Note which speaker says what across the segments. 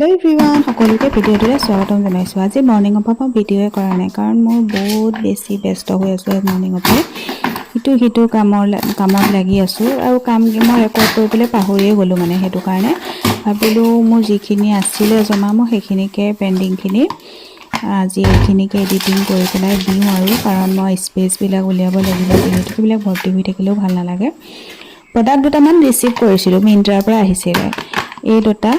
Speaker 1: Hello everyone সকলোকে ভিডিঅ'টোলৈ স্বাগতম জনাইছোঁ। আজি মৰ্ণিঙৰ পৰা মই ভিডিঅ'য়ে কৰা নাই কাৰণ মই বহুত বেছি ব্যস্ত হৈ আছোঁ। মৰ্ণিঙৰ পৰা সিটো কামত লাগি আছোঁ আৰু কাম মই ৰেকৰ্ড কৰিবলৈ পাহৰিয়ে গ'লোঁ। মানে সেইটো কাৰণে ভাবিলোঁ মোৰ যিখিনি আছিলে জমা মই সেইখিনিকে পেণ্ডিংখিনি আজি এইখিনিকে এডিটিং কৰি পেলাই দিওঁ আৰু কাৰণ মই স্পেচবিলাক উলিয়াব লাগিব, যিহেতু সেইবিলাক ভৰ্তি হৈ থাকিলেও ভাল নালাগে। প্ৰডাক্ট দুটামান ৰিচিভ কৰিছিলোঁ, মিন্ত্ৰাৰ পৰা আহিছিলে। এই দুটা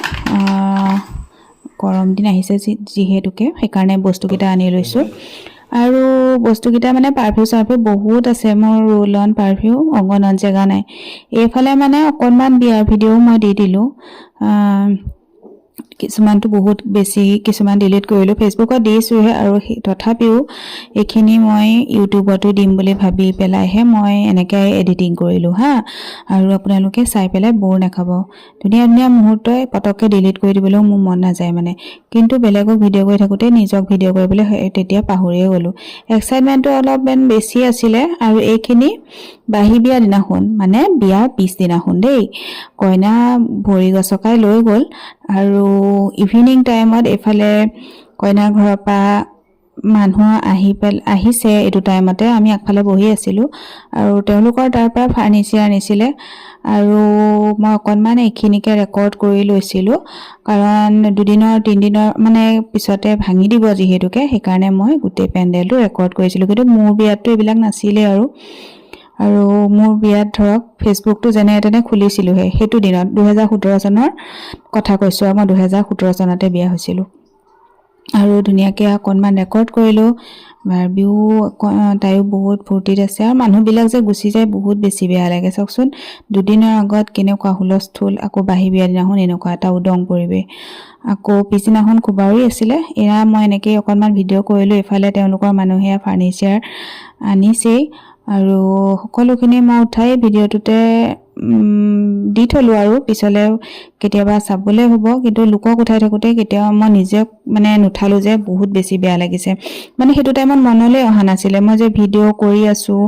Speaker 1: গৰম দিন আহিছে যিহেতুকে সেইকাৰণে বস্তুকেইটা আনি লৈছোঁ। আৰু বস্তুকেইটা মানে পাৰফিউম বহুত আছে। মোৰ ৰোল অন পাৰফিউম অংগনত জেগা নাই। এইফালে মানে অকণমান বিয়াৰ ভিডিঅ'ও মই দি দিলোঁ। কিছুমানটো বহুত বেছি, কিছুমান ডিলিট কৰিলোঁ। ফেচবুকত দিছোঁহে আৰু তথাপিও এইখিনি মই ইউটিউবতো দিম বুলি ভাবি পেলাইহে মই এনেকৈ এডিটিং কৰিলোঁ আৰু আপোনালোকে চাই পেলাই বৰ নাখাব। ধুনীয়া ধুনীয়া মুহূৰ্তই পটককৈ ডিলিট কৰি দিবলৈও মোৰ মন নাযায় মানে, কিন্তু বেলেগক ভিডিঅ' কৰি থাকোঁতে নিজক ভিডিঅ' কৰিবলৈ তেতিয়া পাহৰিয়ে গ'লোঁ। এক্সাইটমেণ্টটো অলপমান বেছি আছিলে। আৰু এইখিনি বাঁহী বিয়া দিনাখন, মানে বিয়াৰ পিছদিনাখন দেই, কইনা ভৰি গছকাই লৈ গ'ল আৰু ইভিনিং টাইমত এইফালে কইনাৰ ঘৰৰ পৰা মানুহ আহিছে। এইটো টাইমতে আমি আগফালে বহি আছিলোঁ আৰু তেওঁলোকৰ তাৰ পৰা ফাৰ্নিচাৰ আনিছিলে আৰু মই অকণমান এইখিনিকে ৰেকৰ্ড কৰি লৈছিলোঁ কাৰণ 2-3 দিনৰ মানে পিছতে ভাঙি দিব যিহেতুকে, সেইকাৰণে মই গোটেই পেণ্ডেলটো ৰেকৰ্ড কৰিছিলোঁ। কিন্তু মোৰ বিয়াততো এইবিলাক নাছিলে আৰু মোৰ বিয়াত ধৰক ফেচবুকটো যেনে তেনে খুলিছিলোঁহে সেইটো দিনত। 2017 চনৰ কথা কৈছোঁ আৰু মই 2017 চনতে বিয়া হৈছিলোঁ। আৰু ধুনীয়াকৈ অকণমান ৰেকৰ্ড কৰিলোঁ। বাৰ্বিও তাইও বহুত ফূৰ্তিত আছে আৰু মানুহবিলাক যে গুচি যায় বহুত বেছি বেয়া লাগে। চাওকচোন, দুদিনৰ আগত কেনেকুৱা হুলস্থুল, আকৌ বাঁহী বিয়া দিনাখন এনেকুৱা এটা উদং পৰিৱেশ, আকৌ পিছদিনাখন খুবাউৰী আছিলে। এয়া মই এনেকৈ অকণমান ভিডিঅ' কৰিলোঁ। এইফালে তেওঁলোকৰ মানুহে ফাৰ্নিচাৰ আনিছেই আৰু সকলোখিনি মই উঠাই ভিডিঅ'টোতে দি থলোঁ আৰু পিছলৈ কেতিয়াবা চাবলৈ হ'ব। কিন্তু লোকক উঠাই থাকোঁতে কেতিয়াবা মই নিজে মানে নুঠালোঁ যে বহুত বেছি বেয়া লাগিছে। মানে সেইটো টাইমত মনলৈ অহা নাছিলে মই যে ভিডিঅ' কৰি আছোঁ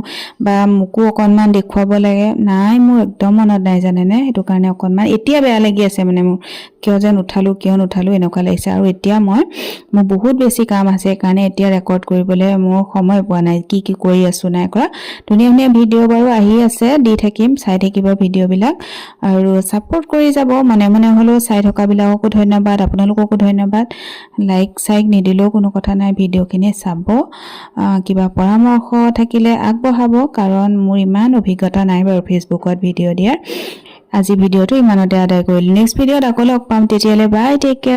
Speaker 1: বা মোকো অকণমান দেখুৱাব লাগে। নাই, মোৰ একদম মনত নাই জানেনে। সেইটো কাৰণে অকণমান এতিয়া বেয়া লাগি আছে মানে মোৰ, কিয় নুঠালোঁ এনেকুৱা লাগিছে। আৰু এতিয়া মোৰ বহুত বেছি কাম আছে, সেইকাৰণে এতিয়া ৰেকৰ্ড কৰিবলৈ মোৰ সময় পোৱা নাই। কি কৰি আছোঁ নাই কৰা। ধুনীয়া ধুনীয়া ভিডিঅ' বাৰু আহি আছে, দি থাকিম, চাই থাকিব ভিডিঅ'বিলাক আৰু ছাপোৰ্ট কৰি যাব। মনে মনে হ'লেও চাই থকাবিলাককো ধন্যবাদ, আপোনালোককো ধন্যবাদ। লাইক নিদিলেও কোনো কথা নাই, ভিডিঅ'খিনি চাব। কিবা পৰামৰ্শ থাকিলে আগবঢ়াব, কাৰণ মোৰ ইমান অভিজ্ঞতা নাই বাৰু ফেচবুকত ভিডিঅ' দিয়াৰ। আজি ভিডিঅ'টো ইমানতে আদায় কৰিলোঁ। নেক্সট ভিডিঅ'ত আকৌ লগ পাম, তেতিয়ালৈ বাই, টেক কেয়াৰ।